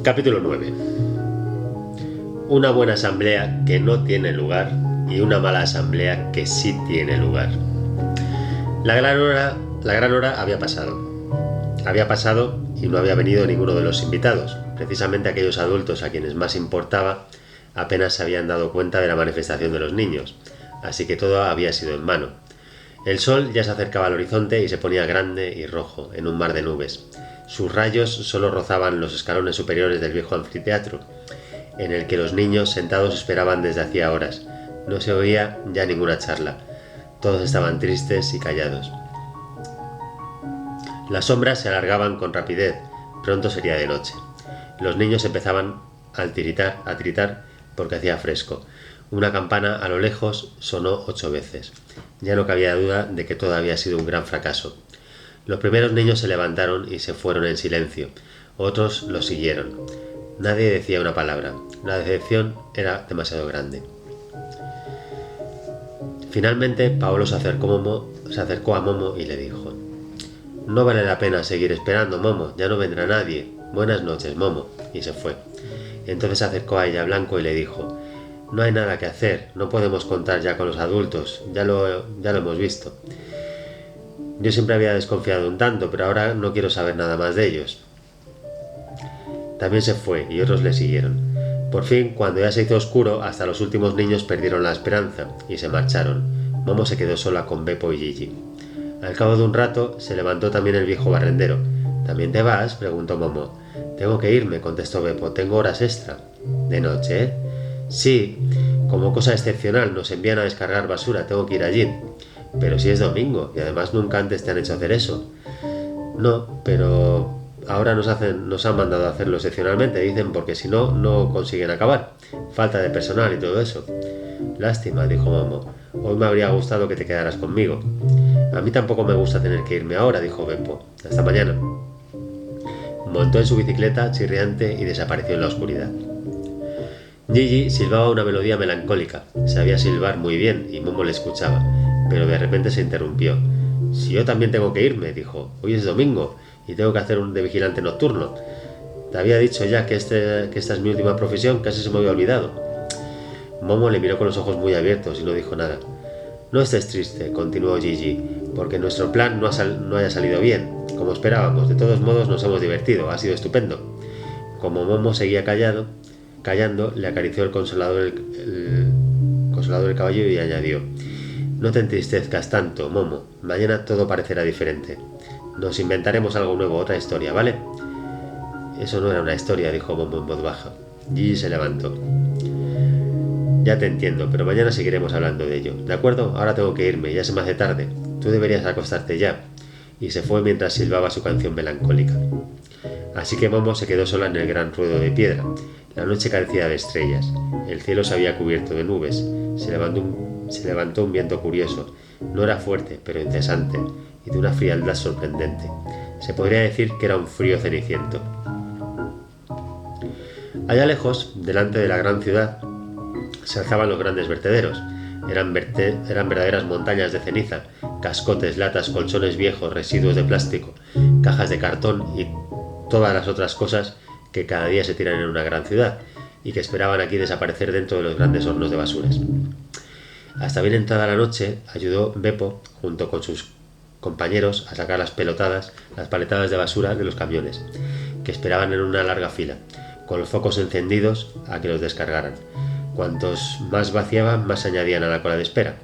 Capítulo 9. Una buena asamblea que no tiene lugar y una mala asamblea que sí tiene lugar. La gran hora había pasado. Había pasado y no había venido ninguno de los invitados. Precisamente aquellos adultos a quienes más importaba apenas se habían dado cuenta de la manifestación de los niños, así que todo había sido en vano. El sol ya se acercaba al horizonte y se ponía grande y rojo en un mar de nubes. Sus rayos solo rozaban los escalones superiores del viejo anfiteatro, en el que los niños sentados esperaban desde hacía horas. No se oía ya ninguna charla. Todos estaban tristes y callados. Las sombras se alargaban con rapidez. Pronto sería de noche. Los niños empezaban a tiritar porque hacía fresco. Una campana a lo lejos sonó 8 veces. Ya no cabía duda de que todo había sido un gran fracaso. Los primeros niños se levantaron y se fueron en silencio. Otros los siguieron. Nadie decía una palabra. La decepción era demasiado grande. Finalmente, Paolo se acercó a Momo y le dijo: «No vale la pena seguir esperando, Momo, ya no vendrá nadie. Buenas noches, Momo», y se fue. Entonces se acercó a ella Blanco y le dijo: «No hay nada que hacer, no podemos contar ya con los adultos, ya lo hemos visto. Yo siempre había desconfiado un tanto, pero ahora no quiero saber nada más de ellos». También se fue y otros le siguieron. Por fin, cuando ya se hizo oscuro, hasta los últimos niños perdieron la esperanza y se marcharon. Momo se quedó sola con Beppo y Gigi. Al cabo de un rato se levantó también el viejo barrendero. «¿También te vas?», preguntó Momo. «Tengo que irme», contestó Beppo. «Tengo horas extra». «¿De noche, eh?» «Sí, como cosa excepcional nos envían a descargar basura, tengo que ir allí». «Pero si es domingo, y además nunca antes te han hecho hacer eso». «No, pero ahora nos han mandado a hacerlo excepcionalmente, dicen, porque si no, no consiguen acabar. Falta de personal y todo eso». «Lástima», dijo Momo. «Hoy me habría gustado que te quedaras conmigo». «A mí tampoco me gusta tener que irme ahora», dijo Beppo. «Hasta mañana». Montó en su bicicleta chirriante y desapareció en la oscuridad. Gigi silbaba una melodía melancólica. Sabía silbar muy bien y Momo le escuchaba, pero de repente se interrumpió. «Si yo también tengo que irme», dijo. «Hoy es domingo y tengo que hacer un de vigilante nocturno. Te había dicho ya que esta es mi última profesión, casi se me había olvidado». Momo le miró con los ojos muy abiertos y no dijo nada. «No estés triste», continuó Gigi, «porque nuestro plan no haya salido bien, como esperábamos. De todos modos nos hemos divertido, ha sido estupendo». Como Momo seguía callando, le acarició el consolador del caballo y añadió: «No te entristezcas tanto, Momo. Mañana todo parecerá diferente. Nos inventaremos algo nuevo, otra historia, ¿vale?» «Eso no era una historia», dijo Momo en voz baja. Gigi se levantó. «Ya te entiendo, pero mañana seguiremos hablando de ello. ¿De acuerdo? Ahora tengo que irme, ya se me hace tarde. Tú deberías acostarte ya». Y se fue mientras silbaba su canción melancólica. Así que Momo se quedó sola en el gran ruedo de piedra. La noche carecía de estrellas. El cielo se había cubierto de nubes. Se levantó un viento curioso. No era fuerte, pero incesante, y de una frialdad sorprendente. Se podría decir que era un frío ceniciento. Allá lejos, delante de la gran ciudad, se alzaban los grandes vertederos. Eran verdaderas montañas de ceniza, cascotes, latas, colchones viejos, residuos de plástico, cajas de cartón y todas las otras cosas que cada día se tiran en una gran ciudad y que esperaban aquí desaparecer dentro de los grandes hornos de basuras. Hasta bien entrada la noche, ayudó Beppo, junto con sus compañeros, a sacar las paletadas de basura de los camiones, que esperaban en una larga fila, con los focos encendidos a que los descargaran. Cuantos más vaciaban, más se añadían a la cola de espera.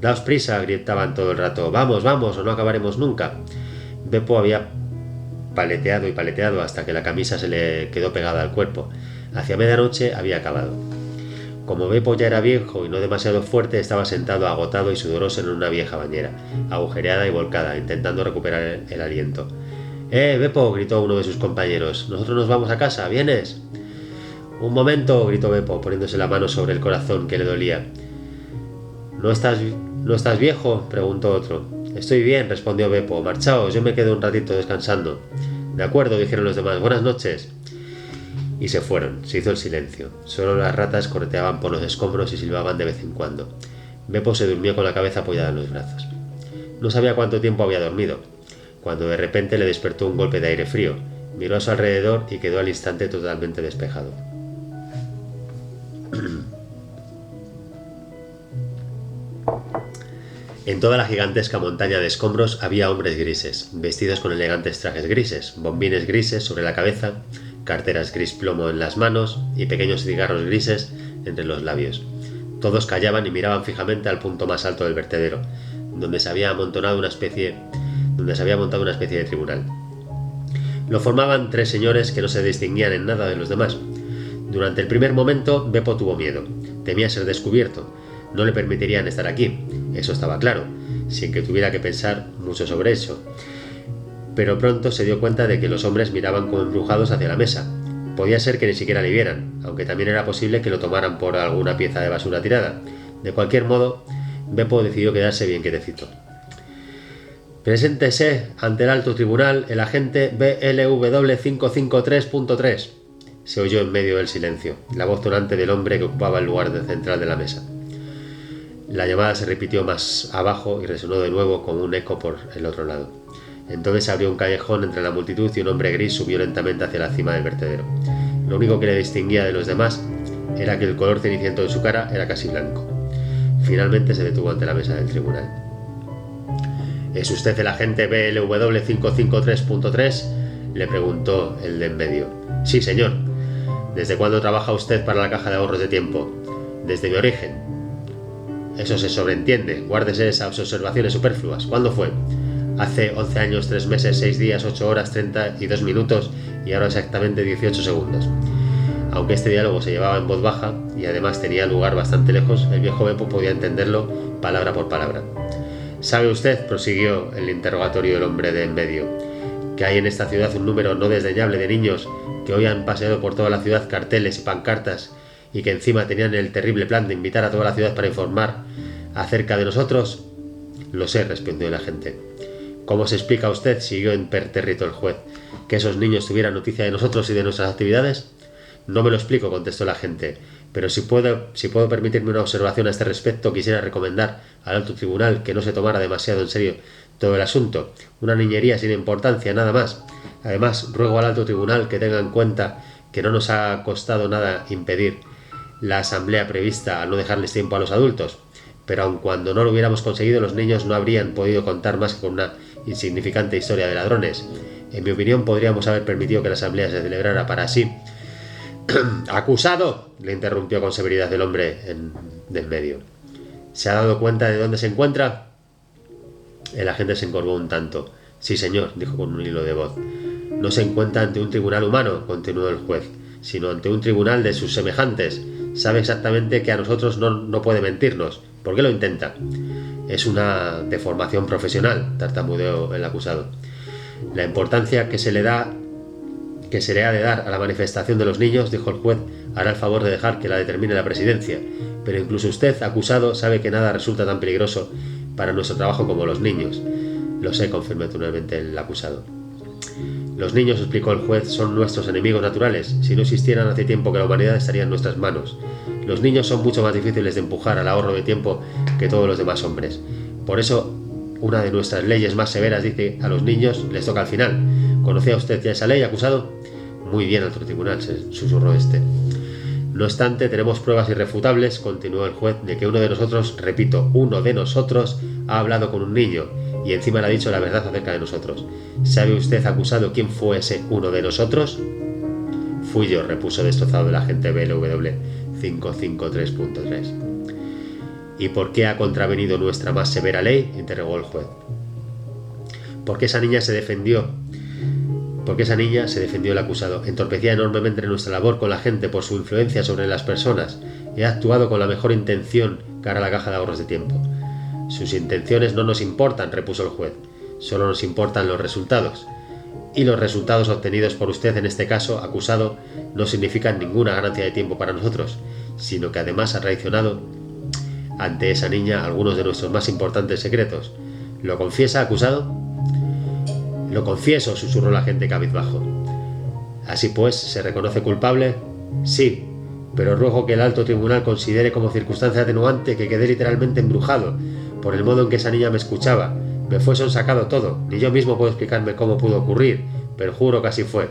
«Daos prisa», gritaban todo el rato. «Vamos, vamos, o no acabaremos nunca». Beppo había paleteado y paleteado hasta que la camisa se le quedó pegada al cuerpo. Hacia medianoche había acabado. Como Beppo ya era viejo y no demasiado fuerte, estaba sentado agotado y sudoroso en una vieja bañera, agujereada y volcada, intentando recuperar el aliento. Beppo», gritó uno de sus compañeros. «Nosotros nos vamos a casa, ¿vienes?» «Un momento», gritó Beppo, poniéndose la mano sobre el corazón que le dolía. ¿No estás viejo?», preguntó otro. «Estoy bien», respondió Beppo. «Marchaos, yo me quedo un ratito descansando». «De acuerdo», dijeron los demás. «Buenas noches». Y se fueron. Se hizo el silencio. Solo las ratas correteaban por los escombros y silbaban de vez en cuando. Beppo se durmió con la cabeza apoyada en los brazos. No sabía cuánto tiempo había dormido, cuando de repente le despertó un golpe de aire frío. Miró a su alrededor y quedó al instante totalmente despejado. En toda la gigantesca montaña de escombros había hombres grises, vestidos con elegantes trajes grises, bombines grises sobre la cabeza, carteras gris plomo en las manos y pequeños cigarros grises entre los labios. Todos callaban y miraban fijamente al punto más alto del vertedero, donde se había montado una especie de tribunal. Lo formaban 3 señores que no se distinguían en nada de los demás. Durante el primer momento, Beppo tuvo miedo. Temía ser descubierto. No le permitirían estar aquí, eso estaba claro, sin que tuviera que pensar mucho sobre eso. Pero pronto se dio cuenta de que los hombres miraban como embrujados hacia la mesa. Podía ser que ni siquiera le vieran, aunque también era posible que lo tomaran por alguna pieza de basura tirada. De cualquier modo, Beppo decidió quedarse bien quietecito. «Preséntese ante el alto tribunal el agente BLW 553.3», se oyó en medio del silencio, la voz tonante del hombre que ocupaba el lugar central de la mesa. La llamada se repitió más abajo y resonó de nuevo como un eco por el otro lado. Entonces se abrió un callejón entre la multitud y un hombre gris subió lentamente hacia la cima del vertedero. Lo único que le distinguía de los demás era que el color ceniciento de su cara era casi blanco. Finalmente se detuvo ante la mesa del tribunal. «¿Es usted el agente BLW 553.3?» le preguntó el de en medio. «Sí, señor». «¿Desde cuándo trabaja usted para la caja de ahorros de tiempo?» «Desde mi origen». «Eso se sobreentiende. Guárdese esas observaciones superfluas. ¿Cuándo fue?» «Hace 11 años, 3 meses, 6 días, 8 horas, 32 minutos y ahora exactamente 18 segundos». Aunque este diálogo se llevaba en voz baja y además tenía lugar bastante lejos, el viejo Beppo podía entenderlo palabra por palabra. «¿Sabe usted», prosiguió el interrogatorio del hombre de en medio, «que hay en esta ciudad un número no desdeñable de niños que hoy han paseado por toda la ciudad carteles y pancartas y que encima tenían el terrible plan de invitar a toda la ciudad para informar acerca de nosotros?» «Lo sé», respondió el agente. «¿Cómo se explica usted», siguió impertérrito el juez, «que esos niños tuvieran noticia de nosotros y de nuestras actividades?» «No me lo explico», contestó el agente, «pero si puedo permitirme una observación a este respecto, quisiera recomendar al alto tribunal que no se tomara demasiado en serio todo el asunto. Una niñería sin importancia, nada más. Además, ruego al alto tribunal que tenga en cuenta que no nos ha costado nada impedir la asamblea prevista al no dejarles tiempo a los adultos, pero aun cuando no lo hubiéramos conseguido, los niños no habrían podido contar más que con una insignificante historia de ladrones. En mi opinión, podríamos haber permitido que la asamblea se celebrara para así». «¡Acusado!», le interrumpió con severidad el hombre de en medio. «¿Se ha dado cuenta de dónde se encuentra?» El agente se encorvó un tanto. «Sí, señor», dijo con un hilo de voz. «No se encuentra ante un tribunal humano», continuó el juez, «sino ante un tribunal de sus semejantes. Sabe exactamente que a nosotros no puede mentirnos. ¿Por qué lo intenta?» «Es una deformación profesional», tartamudeó el acusado. «La importancia que se le ha de dar a la manifestación de los niños», dijo el juez, «hará el favor de dejar que la determine la presidencia. Pero incluso usted, acusado, sabe que nada resulta tan peligroso para nuestro trabajo como los niños». «Lo sé», confirmó naturalmente el acusado. «Los niños», explicó el juez, «son nuestros enemigos naturales. Si no existieran, hace tiempo que la humanidad estaría en nuestras manos. Los niños son mucho más difíciles de empujar al ahorro de tiempo que todos los demás hombres. Por eso, una de nuestras leyes más severas dice a los niños les toca al final. ¿Conocía usted ya esa ley, acusado?» «Muy bien, alto tribunal», susurró este. «No obstante, tenemos pruebas irrefutables», continuó el juez, «de que uno de nosotros, repito, uno de nosotros, ha hablado con un niño y encima le ha dicho la verdad acerca de nosotros. ¿Sabe usted, acusado, quién fue ese uno de nosotros?» «Fui yo», repuso destrozado el agente BLW 553.3. «¿Y por qué ha contravenido nuestra más severa ley?», interrogó el juez. «Porque esa niña se defendió el acusado. Entorpecía enormemente nuestra labor con la gente por su influencia sobre las personas. He actuado con la mejor intención cara a la caja de ahorros de tiempo». «Sus intenciones no nos importan», repuso el juez. «Solo nos importan los resultados. Y los resultados obtenidos por usted en este caso, acusado, no significan ninguna ganancia de tiempo para nosotros, sino que además ha traicionado ante esa niña algunos de nuestros más importantes secretos. ¿Lo confiesa, acusado?» «Lo confieso», susurró el agente cabizbajo. «Así pues, ¿se reconoce culpable?» «Sí, pero ruego que el alto tribunal considere como circunstancia atenuante que quedé literalmente embrujado por el modo en que esa niña me escuchaba. Me fue sonsacado todo. Ni yo mismo puedo explicarme cómo pudo ocurrir, pero juro que así fue.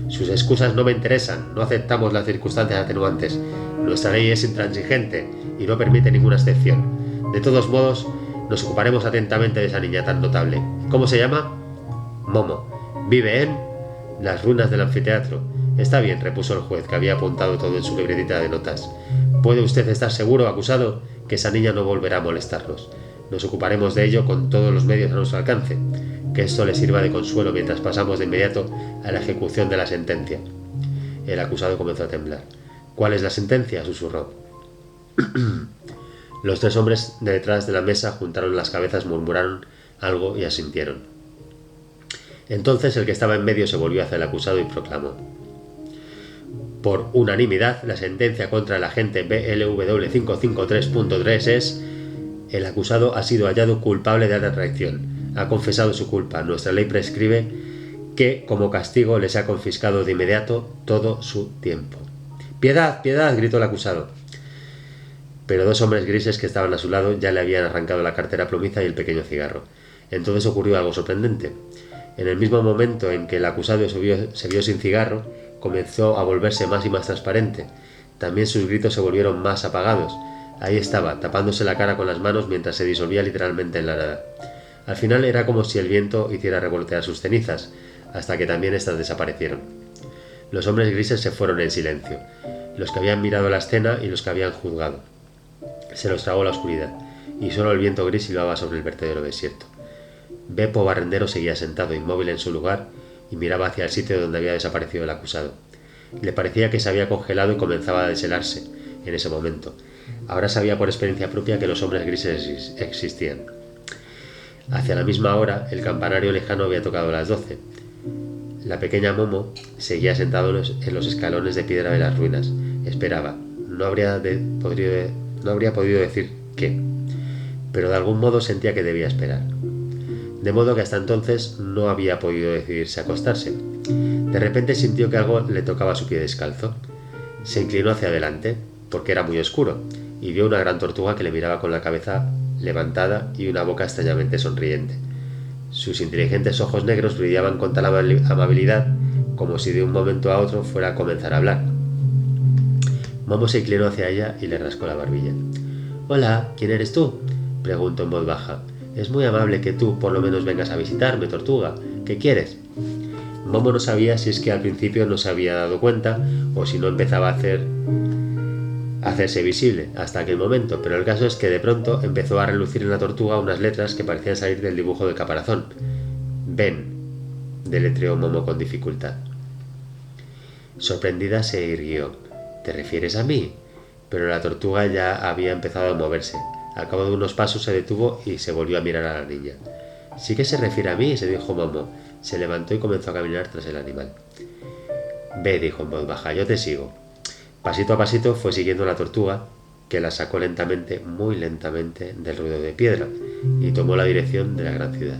Sus excusas no me interesan, no aceptamos las circunstancias atenuantes. Nuestra ley es intransigente y no permite ninguna excepción. De todos modos, nos ocuparemos atentamente de esa niña tan notable. ¿Cómo se llama? Momo. Vive en las ruinas del anfiteatro. Está bien, repuso el juez, que había apuntado todo en su libretita de notas. ¿Puede usted estar seguro, acusado, que esa niña no volverá a molestarnos? Nos ocuparemos de ello con todos los medios a nuestro alcance. Que esto le sirva de consuelo mientras pasamos de inmediato a la ejecución de la sentencia. El acusado comenzó a temblar. ¿Cuál es la sentencia?, susurró. Los tres hombres de detrás de la mesa juntaron las cabezas, murmuraron algo y asintieron. Entonces el que estaba en medio se volvió hacia el acusado y proclamó: por unanimidad, la sentencia contra el agente BLW 553.3 es: el acusado ha sido hallado culpable de alta traición. Ha confesado su culpa. Nuestra ley prescribe que, como castigo, les ha confiscado de inmediato todo su tiempo. ¡Piedad, piedad!, gritó el acusado. Pero dos hombres grises que estaban a su lado ya le habían arrancado la cartera plomiza y el pequeño cigarro. Entonces ocurrió algo sorprendente. En el mismo momento en que el acusado se vio sin cigarro, comenzó a volverse más y más transparente. También sus gritos se volvieron más apagados. Ahí estaba, tapándose la cara con las manos mientras se disolvía literalmente en la nada. Al final era como si el viento hiciera revolotear sus cenizas, hasta que también éstas desaparecieron. Los hombres grises se fueron en silencio, los que habían mirado la escena y los que habían juzgado. Se los tragó la oscuridad, y solo el viento gris silbaba sobre el vertedero desierto. Beppo Barrendero seguía sentado inmóvil en su lugar y miraba hacia el sitio donde había desaparecido el acusado. Le parecía que se había congelado y comenzaba a deshelarse en ese momento. Ahora sabía por experiencia propia que los hombres grises existían. Hacia la misma hora, el campanario lejano había tocado las 12. La pequeña Momo seguía sentado en los escalones de piedra de las ruinas. Esperaba. No habría podido decir qué, pero de algún modo sentía que debía esperar. De modo que hasta entonces no había podido decidirse a acostarse. De repente sintió que algo le tocaba su pie descalzo. Se inclinó hacia adelante, porque era muy oscuro, y vio una gran tortuga que le miraba con la cabeza levantada y una boca extrañamente sonriente. Sus inteligentes ojos negros brillaban con tal amabilidad como si de un momento a otro fuera a comenzar a hablar. Momo se inclinó hacia ella y le rascó la barbilla. «Hola, ¿quién eres tú?», preguntó en voz baja. «Es muy amable que tú por lo menos vengas a visitarme, tortuga. ¿Qué quieres?». Momo no sabía si es que al principio no se había dado cuenta o si no empezaba a hacerse visible hasta aquel momento, pero el caso es que de pronto empezó a relucir en la tortuga unas letras que parecían salir del dibujo del caparazón. «Ven», deletreó Momo con dificultad. Sorprendida se irguió. «¿Te refieres a mí?». Pero la tortuga ya había empezado a moverse. Al cabo de unos pasos se detuvo y se volvió a mirar a la niña. «Sí que se refiere a mí», se dijo Momo. Se levantó y comenzó a caminar tras el animal. «Ve», dijo en voz baja, «yo te sigo». Pasito a pasito fue siguiendo la tortuga, que la sacó lentamente, muy lentamente, del ruido de piedra, y tomó la dirección de la gran ciudad.